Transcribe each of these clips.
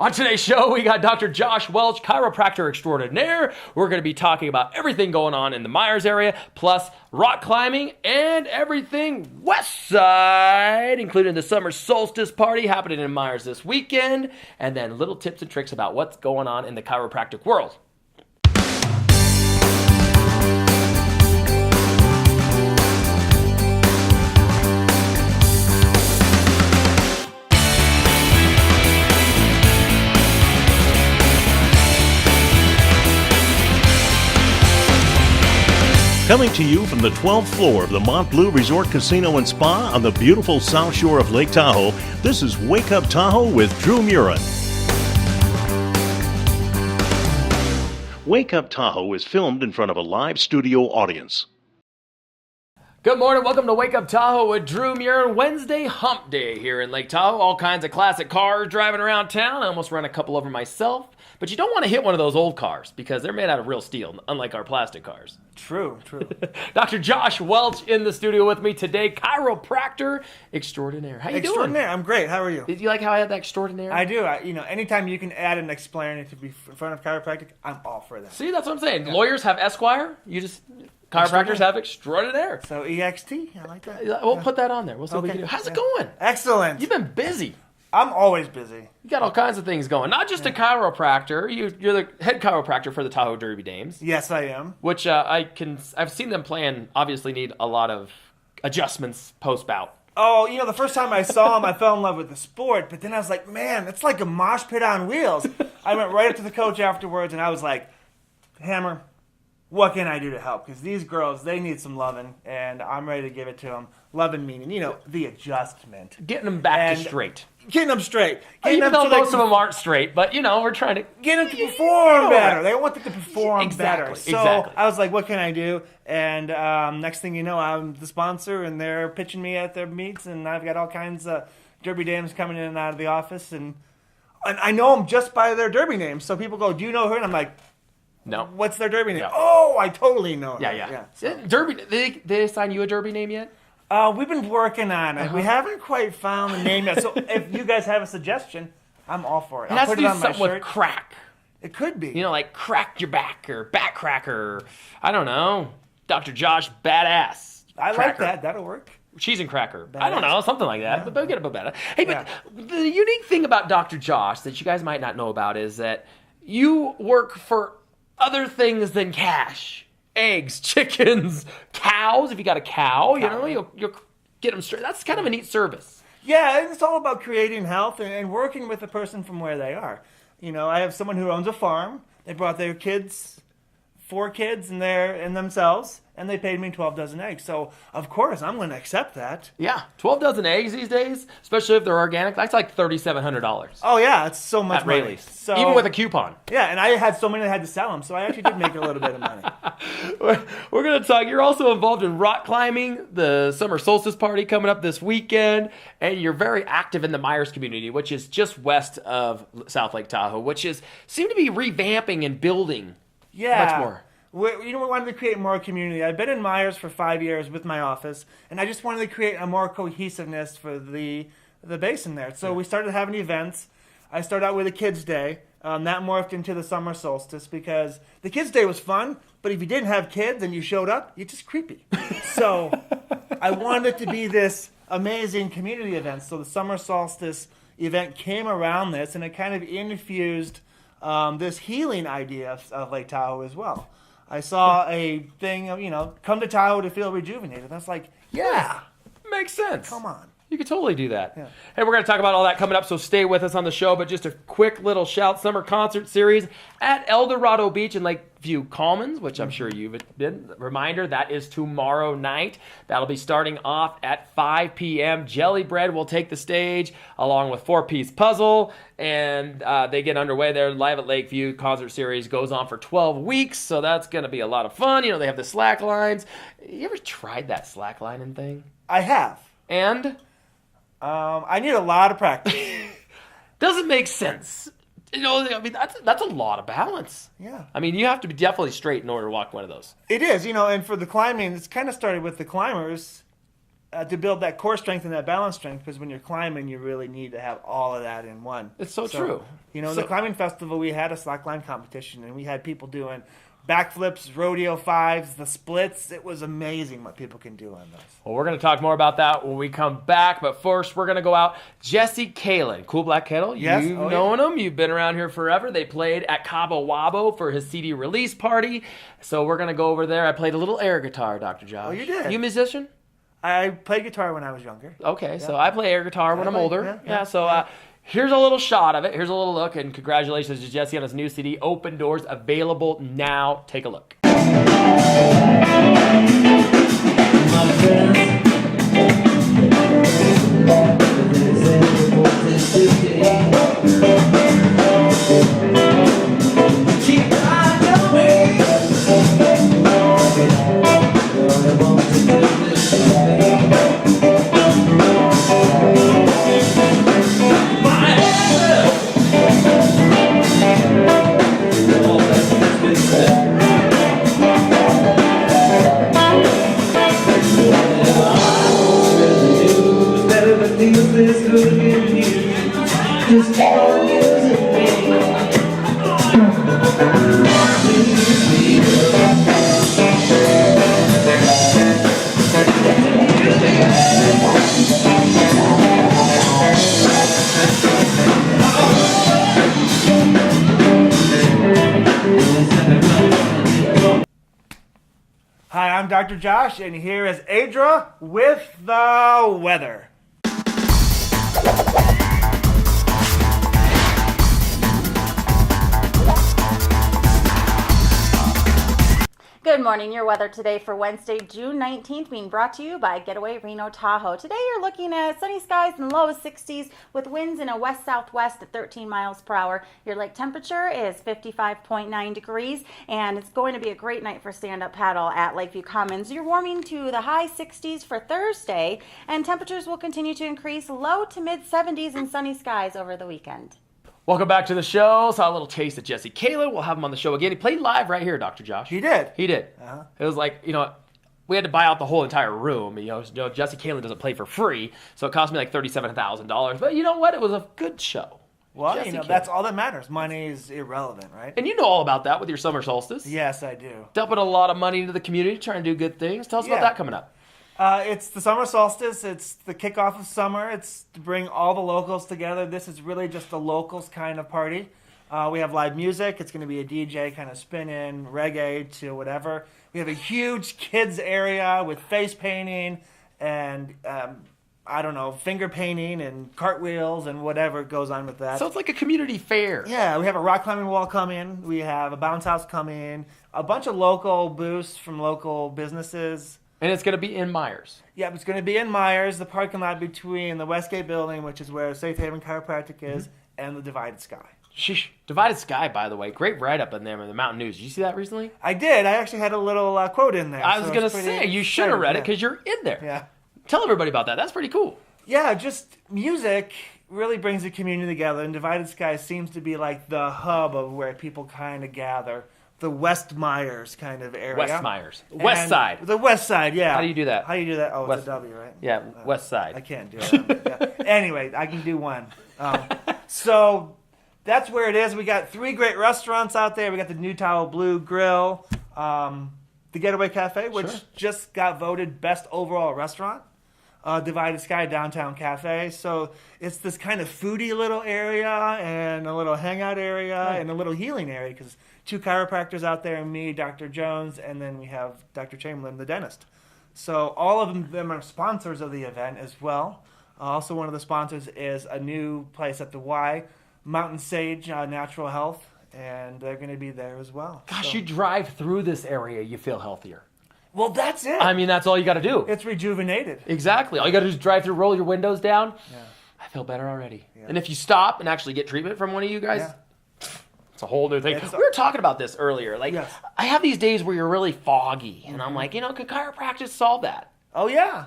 On today's show, we got Dr. Josh Welch, chiropractor extraordinaire. We're going to be talking about everything going on in the Meyers area, plus rock climbing and everything west side, including the summer solstice party happening in Meyers this weekend, and then little tips and tricks about what's going on in the chiropractic world. Coming to you from the 12th floor of the Mont Bleu Resort Casino and Spa on the beautiful south shore of Lake Tahoe, this is Wake Up Tahoe with Dreu Murin. Wake Up Tahoe is filmed in front of a live studio audience. Good morning, welcome to Wake Up Tahoe with Dreu Murin. Wednesday hump day here in Lake Tahoe. All kinds of classic cars driving around town. I almost ran a couple over myself. But you don't want to hit one of those old cars because they're made out of real steel, unlike our plastic cars. True. Dr. Josh Welch in the studio with me today, chiropractor extraordinaire. How you doing? Extraordinaire. I'm great. How are you? Did you like how I had that extraordinaire? I do. Anytime you can add an explainer to be in front of chiropractic, I'm all for that. See, that's what I'm saying. Yeah. Lawyers have Esquire. Chiropractors have extraordinaire. So EXT, I like that. We'll put that on there. We'll see what we can do. How's it going? Excellent. You've been busy. I'm always busy. You got all kinds of things going. Not just a chiropractor. You're the head chiropractor for the Tahoe Derby Dames. Yes, I am. Which I've seen them play and obviously need a lot of adjustments post-bout. Oh, the first time I saw him, I fell in love with the sport. But then I was like, man, it's like a mosh pit on wheels. I went right up to the coach afterwards, and I was like, Hammer, what can I do to help? Because these girls, they need some loving, and I'm ready to give it to them. Loving meaning, the adjustment. Getting them back to straight. Getting them straight. Even though most of them aren't straight, but, we're trying to... Get them to perform better. They want them to perform better. So exactly. I was like, what can I do? And next thing you know, I'm the sponsor, and they're pitching me at their meets, and I've got all kinds of Derby Dames coming in and out of the office, and I know them just by their Derby names. So people go, do you know her? And I'm like... No. What's their Derby name? Yeah. Oh, I totally know her. Yeah. So. Derby. Did they assign you a Derby name yet? We've been working on it. We haven't quite found the name yet. So if you guys have a suggestion, I'm all for it. It has to do something with crack. It could be. Like crack your back or back cracker. I don't know. Dr. Josh Badass. I like that. That'll work. Cheese and cracker. Badass. I don't know. Something like that. Yeah. But get a bit better. Hey, but the unique thing about Dr. Josh that you guys might not know about is that you work for other things than cash. Eggs, chickens, cows. If you got a cow, you'll get them straight. That's kind of a neat service. Yeah, it's all about creating health and working with the person from where they are. I have someone who owns a farm. They brought their kids, 4 kids in themselves, and they paid me 12 dozen eggs. So, of course, I'm going to accept that. Yeah, 12 dozen eggs these days, especially if they're organic, that's like $3,700. Oh, yeah, it's so much money. Rayleigh's. So, even with a coupon. Yeah, and I had so many I had to sell them, so I actually did make a little bit of money. We're going to talk. You're also involved in rock climbing, the summer solstice party coming up this weekend, and you're very active in the Meyers community, which is just west of South Lake Tahoe, which seem to be revamping and building much more. We wanted to create more community. I've been in Meyers for 5 years with my office, and I just wanted to create a more cohesiveness for the basin there. So we started having events. I started out with a kids' day. That morphed into the summer solstice because the kids' day was fun, but if you didn't have kids and you showed up, you're just creepy. So I wanted it to be this amazing community event. So the summer solstice event came around this, and it kind of infused this healing idea of Lake Tahoe as well. I saw a thing of, come to Tahoe to feel rejuvenated. And I was like, yeah. Makes sense. Come on. You could totally do that. Yeah. Hey, we're going to talk about all that coming up, so stay with us on the show. But just a quick little shout, summer concert series at El Dorado Beach in Lakeview Commons, which I'm sure you've been. Reminder, that is tomorrow night. That'll be starting off at 5 p.m. Jelly Bread will take the stage along with 4-piece puzzle. And they get underway there live at Lakeview. Concert series goes on for 12 weeks, so that's going to be a lot of fun. They have the slack lines. You ever tried that slack lining thing? I have. And? I need a lot of practice. Doesn't make sense. That's a lot of balance. Yeah. You have to be definitely straight in order to walk one of those. It is, and for the climbing, it's kind of started with the climbers to build that core strength and that balance strength, because when you're climbing, you really need to have all of that in one. It's so true. You know, in the climbing festival, we had a slackline competition, and we had people doing backflips, rodeo fives, the splits. It was amazing what people can do on those. Well, we're going to talk more about that when we come back. But first, we're going to go out. Jesse Kalin, Cool Black Kettle. Yes. You've known him. You've been around here forever. They played at Cabo Wabo for his CD release party. So we're going to go over there. I played a little air guitar, Dr. Josh. Oh, you did? You a musician? I played guitar when I was younger. Okay, so I play air guitar when I'm older. Yeah, So here's a little shot of it. Here's a little look, and congratulations to Jesse on his new CD, Open Doors, available now. Take a look. Hi, I'm Dr. Josh, and here is Adra with the weather. Good morning. Your weather today for Wednesday, June 19th, being brought to you by Getaway Reno Tahoe. Today you're looking at sunny skies in the low 60s with winds in a west-southwest at 13 miles per hour. Your lake temperature is 55.9 degrees, and it's going to be a great night for stand-up paddle at Lakeview Commons. You're warming to the high 60s for Thursday, and temperatures will continue to increase low to mid 70s and sunny skies over the weekend. Welcome back to the show. Saw a little taste of Jesse Kalin. We'll have him on the show again. He played live right here, Dr. Josh. He did. He did. Uh-huh. It was like, we had to buy out the whole entire room. Jesse Kalin doesn't play for free, so it cost me like $37,000. But you know what? It was a good show. Well, Jesse Kalin. that's all that matters. Money is irrelevant, right? And you know all about that with your summer solstice. Yes, I do. Dumping a lot of money into the community, trying to do good things. Tell us about that coming up. It's the summer solstice. It's the kickoff of summer. It's to bring all the locals together. This is really just a locals kind of party. We have live music. It's going to be a DJ kind of spinning, reggae to whatever. We have a huge kids area with face painting and, finger painting and cartwheels and whatever goes on with that. So it's like a community fair. Yeah, we have a rock climbing wall coming. We have a bounce house coming. A bunch of local booths from local businesses. And it's going to be in Meyers. Yeah, it's going to be in Meyers, the parking lot between the Westgate building, which is where Safe Haven Chiropractic is, and the Divided Sky. Sheesh. Divided Sky, by the way. Great write-up in there in the Mountain News. Did you see that recently? I did. I actually had a little quote in there. I was going to say, you should have read it because you're in there. Yeah. Tell everybody about that. That's pretty cool. Yeah, just music really brings the community together, and Divided Sky seems to be like the hub of where people kind of gather. The West Myers kind of area. West Myers. West Side. The West Side, yeah. How do you do that? How do you do that? Oh, West, it's a W, right? Yeah, West Side. I can't do it. Yeah. Anyway, I can do one. So that's where it is. We got 3 great restaurants out there. We got the New Tahoe Blue Grill, the Getaway Cafe, which just got voted best overall restaurant. Divided Sky Downtown Cafe. So it's this kind of foodie little area and a little hangout area and a little healing area because 2 chiropractors out there, me, Dr. Jones, and then we have Dr. Chamberlain, the dentist. So all of them are sponsors of the event as well. Also, one of the sponsors is a new place at the Y, Mountain Sage Natural Health, and they're going to be there as well. Gosh, you drive through this area, you feel healthier. Well, that's it. I mean, that's all you got to do. It's rejuvenated. Exactly. All you got to do is drive through, roll your windows down. Yeah. I feel better already. Yeah. And if you stop and actually get treatment from one of you guys, it's a whole new thing. We were talking about this earlier. Like, I have these days where you're really foggy, and I'm like, could chiropractic solve that? Oh, yeah.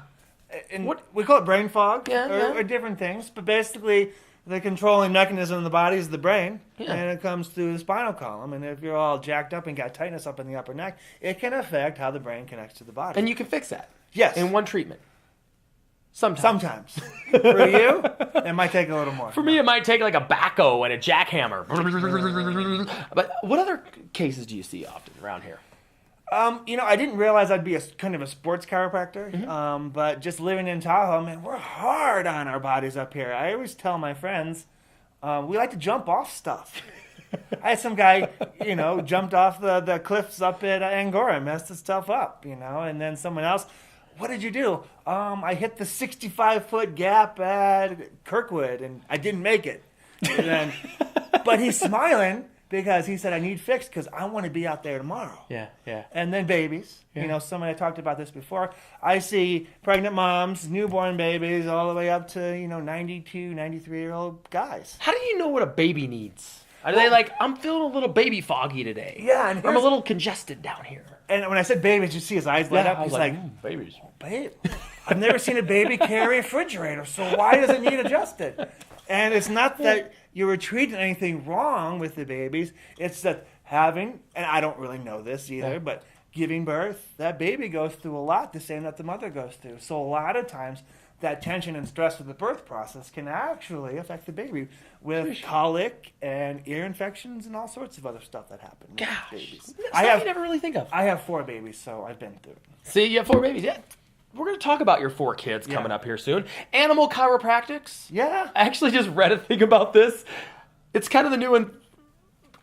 And we call it brain fog or different things, but basically the controlling mechanism in the body is the brain, and it comes through the spinal column. And if you're all jacked up and got tightness up in the upper neck, it can affect how the brain connects to the body. And you can fix that. Yes. In one treatment. Sometimes. For you, it might take a little more. For me, it might take like a backhoe and a jackhammer. But what other cases do you see often around here? I didn't realize I'd be kind of a sports chiropractor, but just living in Tahoe, man, we're hard on our bodies up here. I always tell my friends, we like to jump off stuff. I had some guy, jumped off the cliffs up at Angora, messed his stuff up, and then someone else, what did you do? I hit the 65-foot gap at Kirkwood, and I didn't make it. But he's smiling because he said, I need fixed because I want to be out there tomorrow. Yeah. And then babies. Yeah. Somebody talked about this before. I see pregnant moms, newborn babies, all the way up to, 92, 93-year-old guys. How do you know what a baby needs? Are they like, I'm feeling a little baby foggy today? Yeah. And I'm a little congested down here. And when I said babies, you see his eyes light up. I was He's like, babies. babe, I've never seen a baby carry a refrigerator, so why does it need adjusted? And it's not that you were treating anything wrong with the babies. It's that having, and I don't really know this either, but giving birth, that baby goes through a lot, the same that the mother goes through. So a lot of times, that tension and stress of the birth process can actually affect the baby with colic and ear infections and all sorts of other stuff that happen with babies. Stuff you never really think of. I have 4 babies, so I've been through it. See, you have 4 babies. Yeah. We're going to talk about your 4 kids coming up here soon. Animal chiropractics. Yeah. I actually just read a thing about this. It's kind of the new and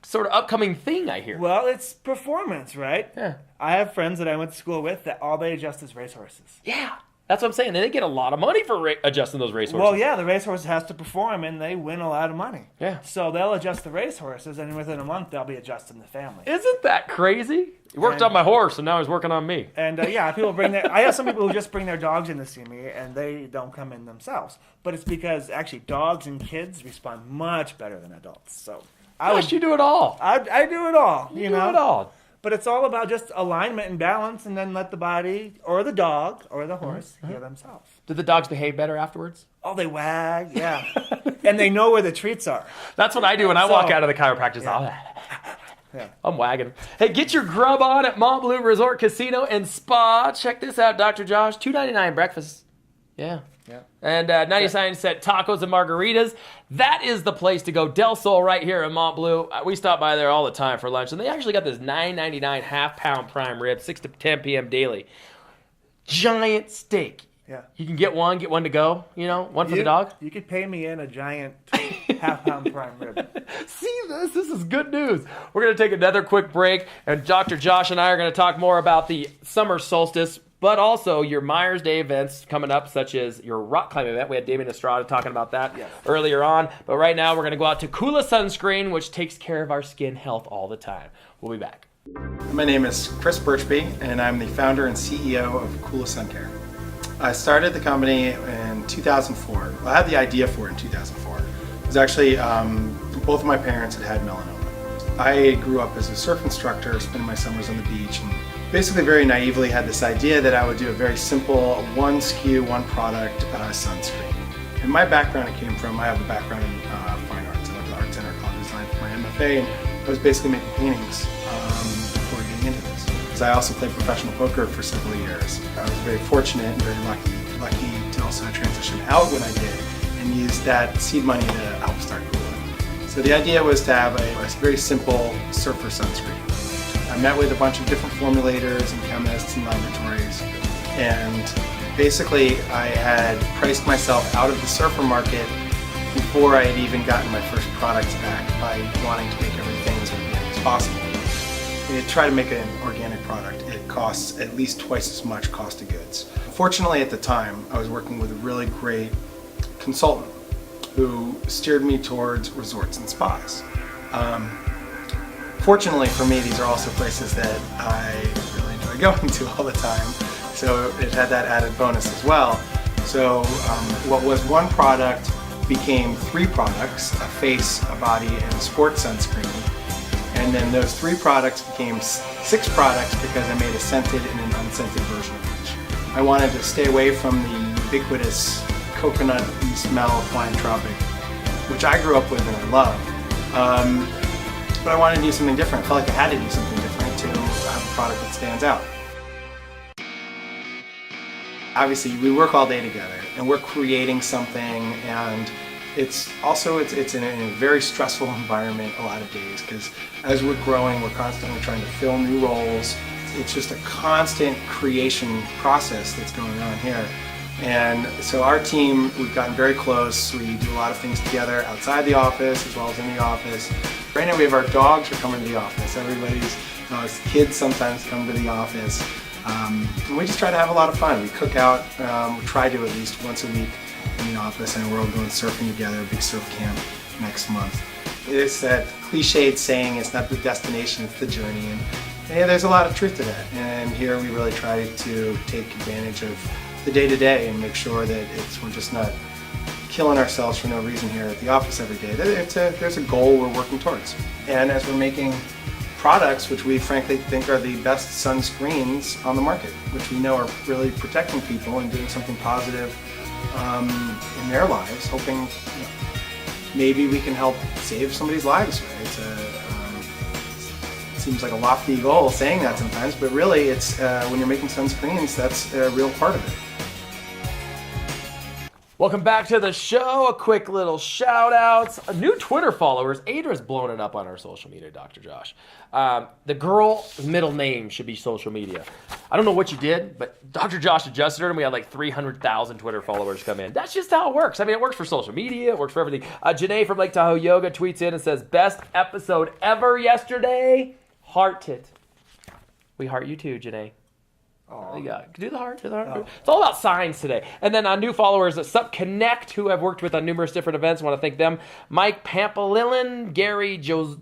sort of upcoming thing, I hear. Well, it's performance, right? Yeah. I have friends that I went to school with that all they adjust is racehorses. Yeah. That's what I'm saying. And they get a lot of money for adjusting those racehorses. Well, yeah, the racehorse has to perform, and they win a lot of money. Yeah. So they'll adjust the racehorses, and within a month, they'll be adjusting the family. Isn't that crazy? He worked on my horse, and now he's working on me. And people bring I have some people who just bring their dogs in to see me, and they don't come in themselves. But it's because actually dogs and kids respond much better than adults. So You do it all. I do it all. You do it all. But it's all about just alignment and balance, and then let the body or the dog or the horse heal themselves. Did the dogs behave better afterwards? Oh, they wag, yeah. And they know where the treats are. That's what I do when I walk out of the chiropractor's office. I'm wagging. Hey, get your grub on at Mont Bleu Resort Casino and Spa. Check this out, Dr. Josh. $2.99 breakfast. Yeah. And 99-cent tacos and margaritas. That is the place to go. Del Sol right here in Mont Bleu. We stop by there all the time for lunch. And they actually got this $9.99 half-pound prime rib, 6 to 10 p.m. daily. Giant steak. Yeah. You can get one to go, one for the dog. You could pay me in a giant half-pound prime rib. See this? This is good news. We're going to take another quick break, and Dr. Josh and I are going to talk more about the summer solstice, but also your Meyers Day events coming up, such as your rock climbing event. We had Damien Estrada talking about that earlier on. But right now, we're going to go out to Kula Sunscreen, which takes care of our skin health all the time. We'll be back. My name is Chris Birchby, and I'm the founder and CEO of Kula Sun Care. I started the company in 2004. Well, I had the idea for it in 2004. It was actually, both of my parents had melanoma. I grew up as a surf instructor, spending my summers on the beach, and basically very naively had this idea that I would do a very simple, one SKU, one product sunscreen. And my background, I have a background in fine arts. I went to the Art Center of College Design for my MFA, and I was basically making paintings before getting into this. Because I also played professional poker for several years. I was very fortunate and very lucky to also transition out when I did and use that seed money to help start Kula. So the idea was to have a very simple surfer sunscreen. I met with a bunch of different formulators and chemists and laboratories, and basically I had priced myself out of the surfer market before I had even gotten my first products back by wanting to make everything as organic as possible. To try to make an organic product, it costs at least twice as much cost of goods. Fortunately, at the time, I was working with a really great consultant who steered me towards resorts and spas. Fortunately for me, these are also places that I really enjoy going to all the time, so it had that added bonus as well. So what was one product became 3 products, a face, a body, and a sports sunscreen. And then those 3 products became 6 products because I made a scented and an unscented version of each. I wanted to stay away from the ubiquitous coconut smell of Flying Tropic, which I grew up with and I love. But I wanted to do something different. I felt like I had to do something different to have a product that stands out. Obviously, we work all day together, and we're creating something, and it's in a very stressful environment a lot of days, because as we're growing, we're constantly trying to fill new roles. It's just a constant creation process that's going on here. And so our team, we've gotten very close. We do a lot of things together outside the office as well as in the office. Right now we have our dogs are coming to the office. Everybody's, kids sometimes come to the office. And we just try to have a lot of fun. We cook out, we try to at least once a week in the office, and we're all going surfing together, a big surf camp next month. It's that cliched saying, it's not the destination, it's the journey. And yeah, there's a lot of truth to that. And here we really try to take advantage of the day-to-day and make sure that we're just not killing ourselves for no reason here at the office every day. There's a goal we're working towards. And as we're making products, which we frankly think are the best sunscreens on the market, which we know are really protecting people and doing something positive in their lives, hoping maybe we can help save somebody's lives. Right? It seems like a lofty goal saying that sometimes, but really it's when you're making sunscreens, that's a real part of it. Welcome back to the show. A quick little shout outs. New Twitter followers. Adra's blown it up on our social media, Dr. Josh. The girl's middle name should be social media. I don't know what you did, but Dr. Josh adjusted her and we had like 300,000 Twitter followers come in. That's just how it works. I mean, it works for social media. It works for everything. Janae from Lake Tahoe Yoga tweets in and says, best episode ever yesterday. Heart it. We heart you too, Janae. Yeah, do the heart. Oh. It's all about signs today. And then new followers at Sup Connect, who I've worked with on numerous different events. I want to thank them. Mike Pampalilin, Gary Jules,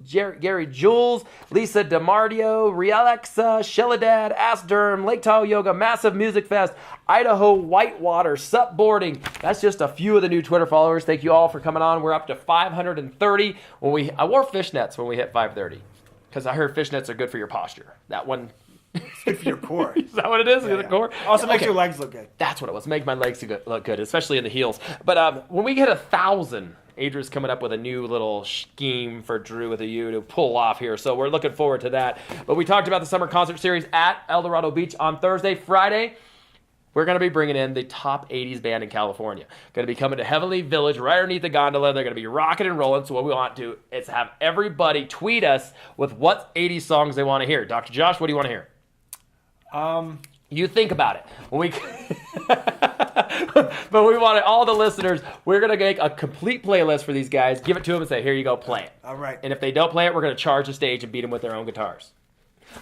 Lisa DeMardio, Rialexa, Shelladad, Ask Durham, Lake Tahoe Yoga, Massive Music Fest, Idaho Whitewater, Sup Boarding. That's just a few of the new Twitter followers. Thank you all for coming on. We're up to 530. I wore fishnets when we hit 530 because I heard fishnets are good for your posture. That one. It's good for your core. Is that what it is? Yeah, the core? Also makes your legs look good. That's what it was. Make my legs look good, especially in the heels. But when we get 1,000, Adra's coming up with a new little scheme for Dreu with a U to pull off here. So we're looking forward to that. But we talked about the summer concert series at El Dorado Beach on Thursday. Friday, we're going to be bringing in the top 80s band in California. Going to be coming to Heavenly Village right underneath the gondola. They're going to be rocking and rolling. So what we want to do is have everybody tweet us with what 80s songs they want to hear. Dr. Josh, what do you want to hear? You think about it. But we want all the listeners, we're going to make a complete playlist for these guys, give it to them and say, here you go, play it. All right. And if they don't play it, we're going to charge the stage and beat them with their own guitars.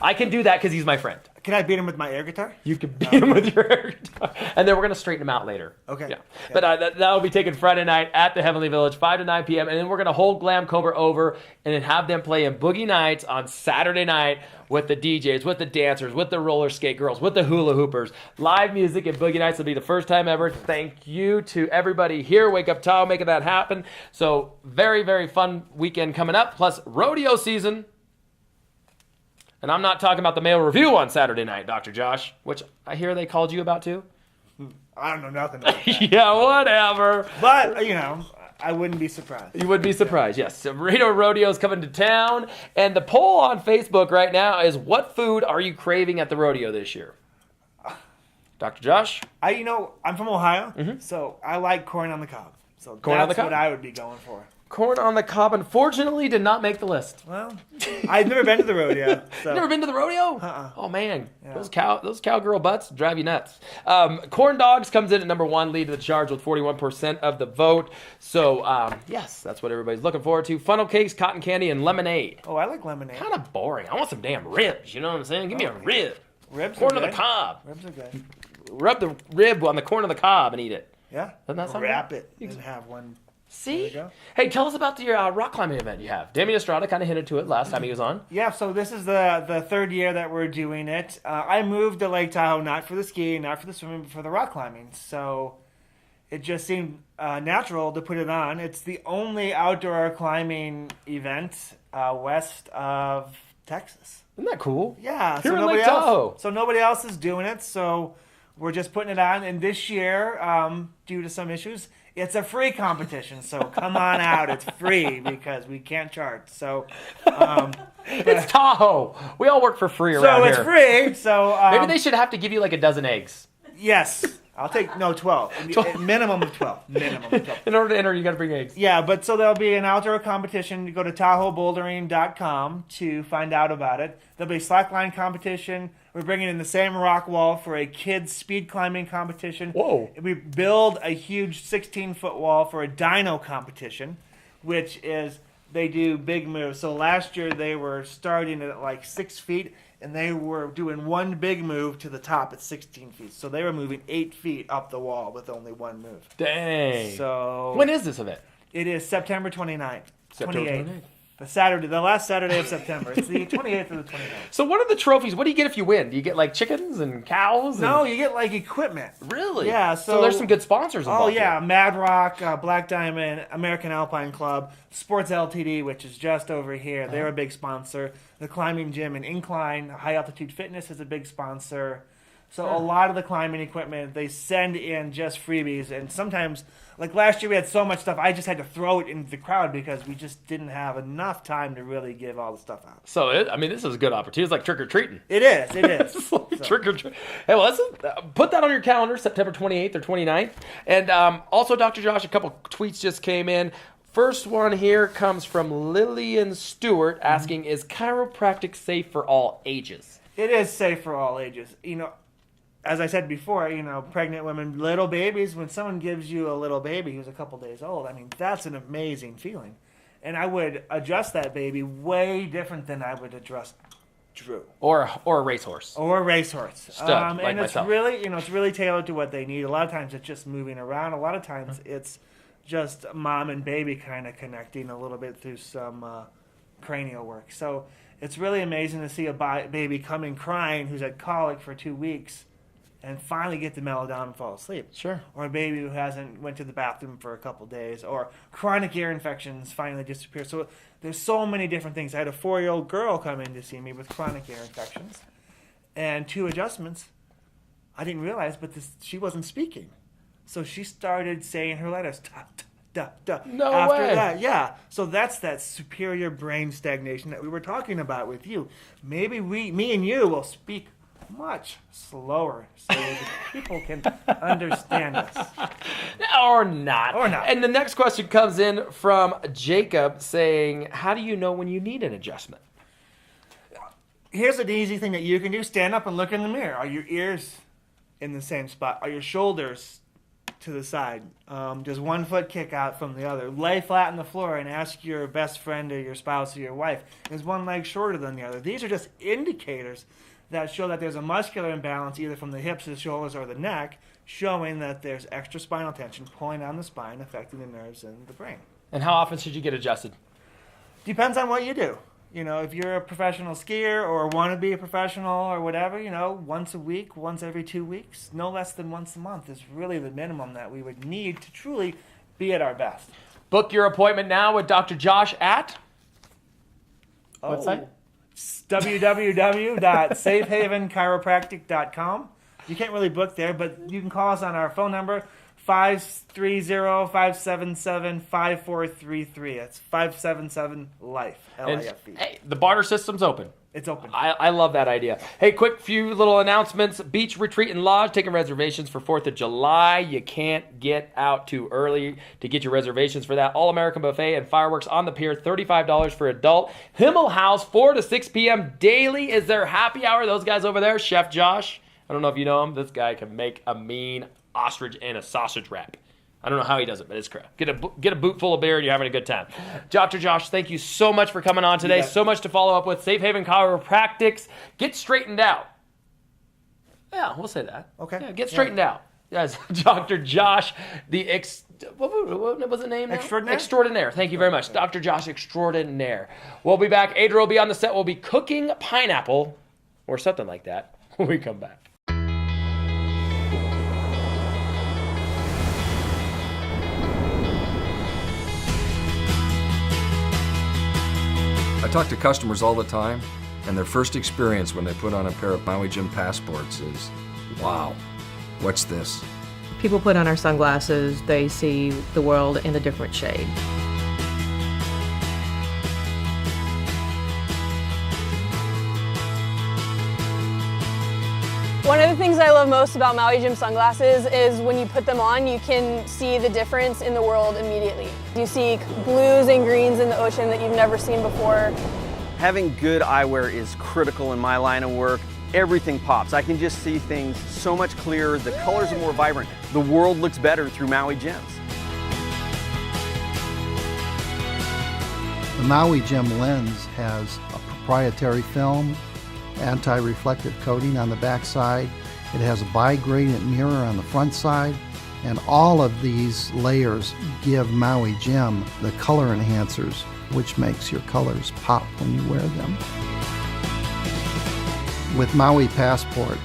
I can do that because he's my friend. Can I beat him with my air guitar? You can beat him with your air guitar. And then we're going to straighten him out later. Okay. Yeah. But that will be taken Friday night at the Heavenly Village, 5 to 9 p.m. And then we're going to hold Glam Cobra over and then have them play in Boogie Nights on Saturday night with the DJs, with the dancers, with the roller skate girls, with the hula hoopers. Live music at Boogie Nights will be the first time ever. Thank you to everybody here, Wake Up Tahoe, making that happen. So very, very fun weekend coming up, plus rodeo season. And I'm not talking about the Mail Review on Saturday night, Dr. Josh, which I hear they called you about too. I don't know nothing about that. Yeah, whatever. But, I wouldn't be surprised. You would be surprised, yes. So Reno Rodeo's coming to town. And the poll on Facebook right now is, what food are you craving at the rodeo this year? Dr. Josh? I'm from Ohio, so I like corn on the cob. So Corn on the cob? What I would be going for. Corn on the cob, unfortunately, did not make the list. Well, I've never been to the rodeo. So. You never been to the rodeo? Uh-uh. Oh, man. Yeah. Those cowgirl butts drive you nuts. Corn Dogs comes in at number 1, lead the charge with 41% of the vote. So, yes, that's what everybody's looking forward to. Funnel cakes, cotton candy, and lemonade. Oh, I like lemonade. Kind of boring. I want some damn ribs. You know what I'm saying? Give me a rib. Ribs corn are good. on the cob. Ribs are good. Rub the rib on the corn on the cob and eat it. Yeah. Doesn't that sound Wrap good? it and have one. See? Hey, tell us about your rock climbing event you have. Damian Estrada kind of hinted to it last time he was on. Yeah, so this is the third year that we're doing it. I moved to Lake Tahoe not for the skiing, not for the swimming, but for the rock climbing. So it just seemed natural to put it on. It's the only outdoor climbing event west of Texas. Isn't that cool? Yeah. Here in Lake Tahoe. So nobody else is doing it, so we're just putting it on. And this year, due to some issues, it's a free competition, so come on out. It's free because we can't charge. So it's Tahoe. We all work for free around so here. it's free. So maybe they should have to give you like a dozen eggs. Yes. I'll take 12. Minimum of 12. Minimum of 12. In order to enter, you got to bring eggs. Yeah, but so there'll be an outdoor competition. You go to TahoeBouldering.com to find out about it. There'll be a slackline competition. We're bringing in the same rock wall for a kids speed climbing competition. Whoa. We build a huge 16-foot wall for a dyno competition, which is they do big moves. So last year they were starting at like 6 feet, and they were doing one big move to the top at 16 feet. So they were moving 8 feet up the wall with only one move. Dang. So When is this event? it is September 29th. September 28th. 29th. The last Saturday of September. It's the 28th or the 29th. So what are the trophies? What do you get if you win? Do you get like chickens and cows? No, you get like equipment. Really? Yeah, So so- there's some good sponsors involved. Oh yeah, here. Mad Rock, Black Diamond, American Alpine Club, Sports LTD, which is just over here. They're a big sponsor. The climbing gym and Incline, High Altitude Fitness is a big sponsor. So a lot of the climbing equipment, they send in just freebies, and sometimes, like last year, we had so much stuff. I just had to throw it into the crowd because we just didn't have enough time to really give all the stuff out. So this is a good opportunity. It's like trick or treating. It is. It is. Trick or treat. Hey, well, let's put that on your calendar, September 28th or 29th. And also, Dr. Josh, a couple tweets just came in. First one here comes from Lillian Stewart asking, is chiropractic safe for all ages? It is safe for all ages. As I said before, pregnant women, little babies, when someone gives you a little baby who's a couple days old, that's an amazing feeling. And I would adjust that baby way different than I would adjust Dreu. Or a racehorse. Or a racehorse. Stud, like and it's myself. really, it's really tailored to what they need. A lot of times it's just moving around. A lot of times it's just mom and baby kind of connecting a little bit through some cranial work. So it's really amazing to see a baby come in crying who's had colic for 2 weeks and finally get to mellow down and fall asleep. Sure. Or a baby who hasn't went to the bathroom for a couple days, or chronic ear infections finally disappear. So there's so many different things. I had a 4-year-old girl come in to see me with chronic ear infections, and 2 adjustments. I didn't realize, but she wasn't speaking. So she started saying her letters, da, da, da. No After way. that, yeah. So that's that superior brain stagnation that we were talking about with you. Maybe me and you will speak much slower so that people can understand us. Or not. Or not. And the next question comes in from Jacob saying, how do you know when you need an adjustment? Here's an easy thing that you can do. Stand up and look in the mirror. Are your ears in the same spot? Are your shoulders to the side? Does one foot kick out from the other? Lay flat on the floor and ask your best friend or your spouse or your wife, is one leg shorter than the other? These are just indicators that show that there's a muscular imbalance either from the hips to the shoulders or the neck, showing that there's extra spinal tension pulling on the spine, affecting the nerves and the brain. And how often should you get adjusted? Depends on what you do. If you're a professional skier or want to be a professional or whatever, once a week, once every 2 weeks, no less than once a month is really the minimum that we would need to truly be at our best. Book your appointment now with Dr. Josh at website? www.safehavenchiropractic.com. You can't really book there, but you can call us on our phone number, 530-577-5433. That's 577-LIFE, L-I-F-E. Hey, the barter system's open. It's open. I love that idea. Hey, quick few little announcements. Beach Retreat and Lodge taking reservations for 4th of July. You can't get out too early to get your reservations for that. All-American Buffet and Fireworks on the Pier, $35 for adult. Himmel House, 4 to 6 p.m. daily is their happy hour. Those guys over there, Chef Josh, I don't know if you know him. This guy can make a mean ostrich and a sausage wrap. I don't know how he does it, but it's crap. Get a boot full of beer and you're having a good time. Dr. Josh, thank you so much for coming on today. So much to follow up with. Safe Haven Chiropractics. Get straightened out. Yeah, we'll say that. Okay. Yeah, get straightened out. Yes, Dr. Josh, what was the name now? Extraordinaire? Extraordinaire. Thank you very much. Dr. Josh Extraordinaire. We'll be back. Adrian will be on the set. We'll be cooking pineapple or something like that when we come back. I talk to customers all the time, and their first experience when they put on a pair of Maui Gym passports is, wow, what's this? People put on our sunglasses, they see the world in a different shade. One of the things I love most about Maui Jim sunglasses is when you put them on, you can see the difference in the world immediately. You see blues and greens in the ocean that you've never seen before. Having good eyewear is critical in my line of work. Everything pops. I can just see things so much clearer. The colors are more vibrant. The world looks better through Maui Jims. The Maui Jim lens has a proprietary film, anti-reflective coating on the back side. It has a bi-gradient mirror on the front side, and all of these layers give Maui Jim the color enhancers, which makes your colors pop when you wear them. With Maui Passport,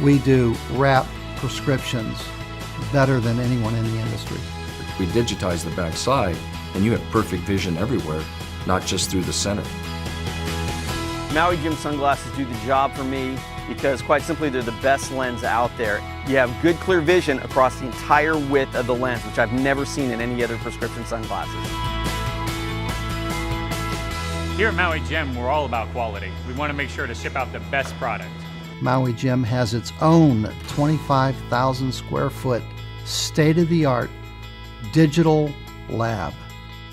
we do wrap prescriptions better than anyone in the industry. We digitize the back side, and you have perfect vision everywhere, not just through the center. Maui Jim sunglasses do the job for me because, quite simply, they're the best lens out there. You have good clear vision across the entire width of the lens, which I've never seen in any other prescription sunglasses. Here at Maui Jim, we're all about quality. We want to make sure to ship out the best product. Maui Jim has its own 25,000 square foot state-of-the-art digital lab.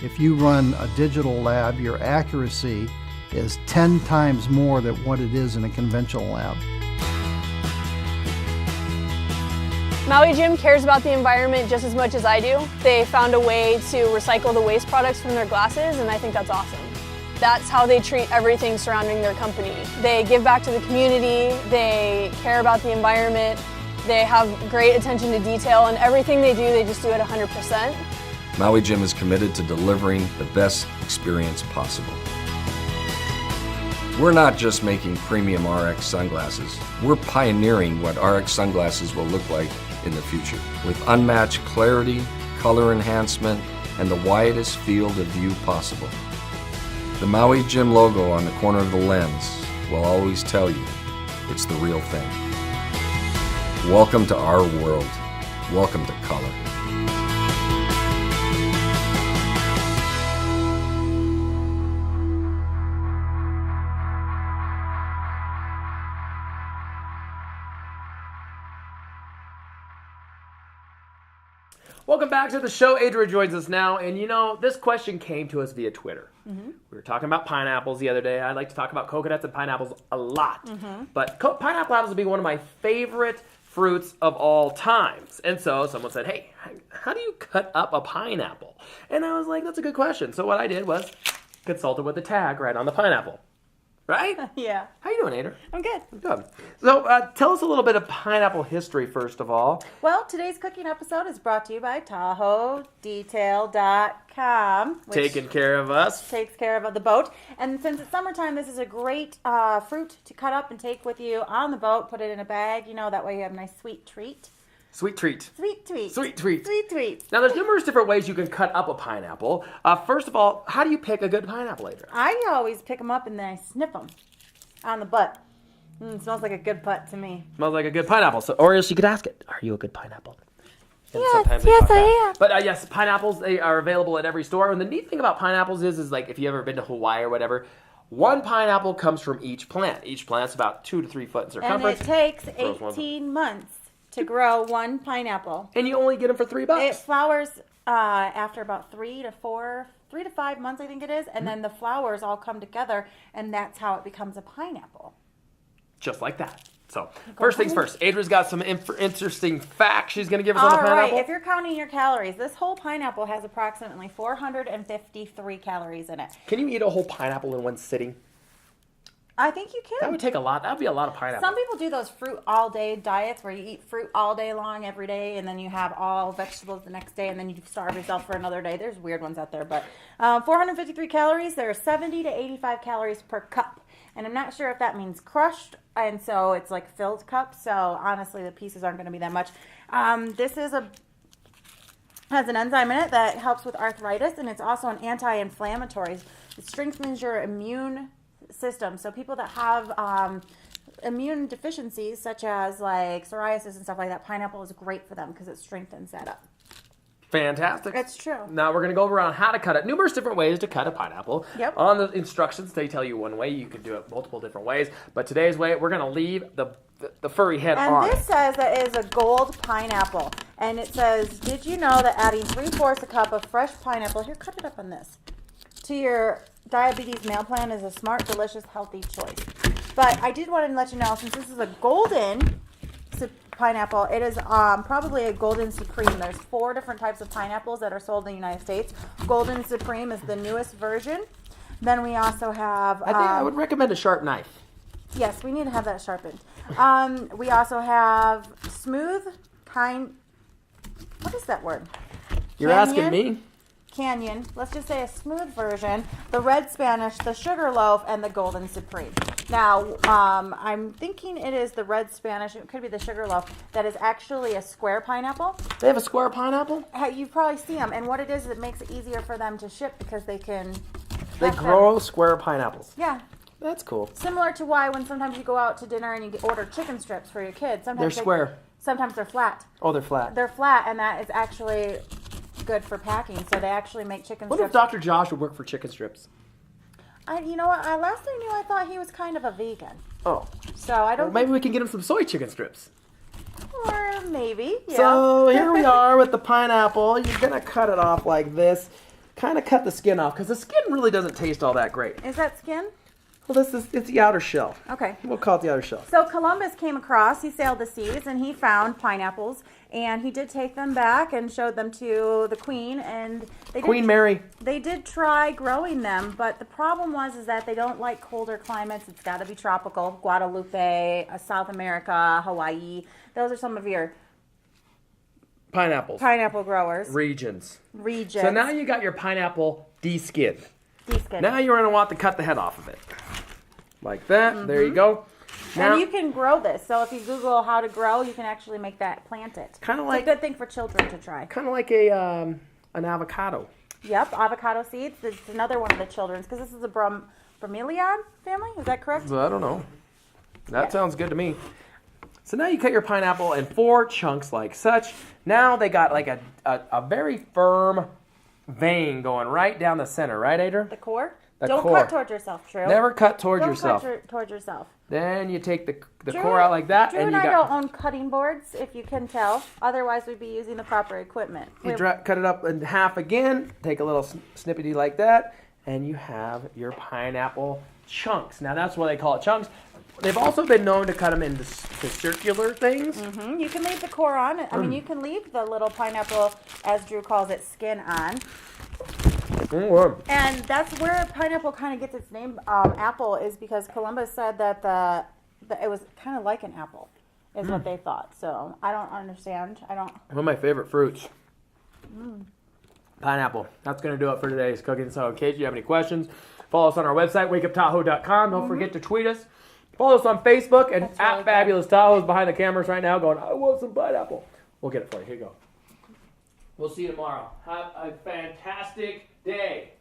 If you run a digital lab, your accuracy is 10 times more than what it is in a conventional lab. Maui Jim cares about the environment just as much as I do. They found a way to recycle the waste products from their glasses, and I think that's awesome. That's how they treat everything surrounding their company. They give back to the community, they care about the environment, they have great attention to detail, and everything they do, they just do it 100%. Maui Jim is committed to delivering the best experience possible. We're not just making premium RX sunglasses. We're pioneering what RX sunglasses will look like in the future, with unmatched clarity, color enhancement, and the widest field of view possible. The Maui Jim logo on the corner of the lens will always tell you it's the real thing. Welcome to our world. Welcome to color. Welcome back to the show. Adria joins us now, and you know, this question came to us via Twitter. We were talking about pineapples the other day. I like to talk about coconuts and pineapples a lot, but pineapple happens to be one of my favorite fruits of all times. And so someone said, hey, how do you cut up a pineapple? And I was like, that's a good question. So what I did was consulted with the tag right on the pineapple. Right? Yeah. How you doing, Adria? I'm good. Good. So tell us a little bit of pineapple history, first of all. Well, today's cooking episode is brought to you by TahoeDetail.com. Taking care of us. Takes care of the boat. And since it's summertime, this is a great fruit to cut up and take with you on the boat. Put it in a bag. You know, that way you have a nice sweet treat. Sweet treat. Sweet treat. Sweet treat. Sweet treat. Now, there's numerous different ways you can cut up a pineapple. First of all, how do you pick a good pineapple, Adria? I always pick them up and then I sniff them on the butt. It smells like a good butt to me. Smells like a good pineapple. So, or else you could ask it, are you a good pineapple? And Yes, sometimes they yes, talk I back. am. But yes, pineapples, they are available at every store. And the neat thing about pineapples is like if you've ever been to Hawaii or whatever, one pineapple comes from each plant. Each plant's about 2 to 3 foot in circumference. And it takes Grows one. 18 months to grow one pineapple. And you only get them for $3. It flowers after about 3 to 5 months, I think it is, and then the flowers all come together, and that's how it becomes a pineapple. Just like that. So, first things first, Adria's got some interesting facts she's going to give us on the All pineapple. right, if you're counting your calories, this whole pineapple has approximately 453 calories in it. Can you eat a whole pineapple in one sitting? I think you can. That would take a lot. That would be a lot of pineapple. Some people do those fruit all day diets where you eat fruit all day long every day and then you have all vegetables the next day and then you starve yourself for another day. There's weird ones out there, but 453 calories. There are 70 to 85 calories per cup. And I'm not sure if that means crushed, and so it's like filled cup. So honestly, the pieces aren't going to be that much. This has an enzyme in it that helps with arthritis, and it's also an anti-inflammatory. It strengthens your immune system. So people that have immune deficiencies, such as like psoriasis and stuff like that, pineapple is great for them because it strengthens that up. Fantastic. That's true. Now we're going to go around how to cut it. Numerous different ways to cut a pineapple. Yep. On the instructions, they tell you one way. You can do it multiple different ways. But today's way, we're going to leave the the furry head And on. this says that it is a gold pineapple. And it says, did you know that adding 3/4 a cup of fresh pineapple, here, cut it up on this, to your diabetes meal plan is a smart, delicious, healthy choice. But I did want to let you know, since this is a golden pineapple, it is probably a golden supreme. There's 4 different types of pineapples that are sold in the United States. Golden supreme is the newest version. Then we also have... I think I would recommend a sharp knife. Yes, we need to have that sharpened. We also have smooth what is that word? You're asking me? Canyon. Let's just say a smooth version. The red Spanish, the sugar loaf, and the golden supreme. Now, I'm thinking it is the red Spanish. It could be the sugar loaf. That is actually a square pineapple. They have a square pineapple? You probably see them. And what it is, it makes it easier for them to ship because they can... They grow square pineapples. Yeah. That's cool. Similar to why when sometimes you go out to dinner and you order chicken strips for your kids. Sometimes They're square. Sometimes they're flat. Oh, they're flat. They're flat, and that is actually good for packing. So they actually make chicken What strips. if Dr. Josh would work for chicken strips? You know what? Last I knew, I thought he was kind of a vegan. Oh. So I don't. Well, maybe we can get him some soy chicken strips. Or maybe. Yeah. So here we are with the pineapple. You're gonna cut it off like this. Kind of cut the skin off because the skin really doesn't taste all that great. Is that skin? Well, it's the outer shell. Okay. We'll call it the outer shell. So Columbus came across, he sailed the seas, and he found pineapples, and he did take them back and showed them to the Queen, and Queen Mary. They did try growing them, but the problem is that they don't like colder climates. It's got to be tropical. Guadalupe, South America, Hawaii. Those are some of your Pineapples. pineapple growers. Regions. Regions. So now you got your pineapple de-skinned. De-skinned. Now you're going to want to cut the head off of it. Like that. There you go. Now, And you can grow this. So if you Google how to grow, you can actually make that plant it. Kind of It's like a good thing for children to try. Kind of like an avocado. Yep, avocado seeds. It's another one of the children's because this is a bromeliad family. Is that correct? Well, I don't know. That sounds good to me. So now you cut your pineapple in 4 chunks like such. Now they got like a very firm vein going right down the center, right, Ader? The core? The Don't core. cut towards yourself, Drew. Never cut towards Don't yourself. Cut towards yourself. Then you take the Drew, core out like that, Drew and and you I got don't own cutting boards, if you can tell. Otherwise, we'd be using the proper equipment. cut it up in half again. Take a little snippety like that, and you have your pineapple chunks. Now that's why they call it chunks. They've also been known to cut them into circular things. Mm-hmm. You can leave the core on. I mean, you can leave the little pineapple, as Drew calls it, skin on. And that's where pineapple kind of gets its name, apple, is because Columbus said that it was kind of like an apple, is what they thought. So I don't understand. One of my favorite fruits. Pineapple. That's going to do it for today's cooking. So in case you have any questions, follow us on our website, wakeuptahoe.com. Don't forget to tweet us. Follow us on Facebook, and That's really at Fabulous Tahoe is behind the cameras right now going, I want some pineapple. We'll get it for you. Here you go. We'll see you tomorrow. Have a fantastic day.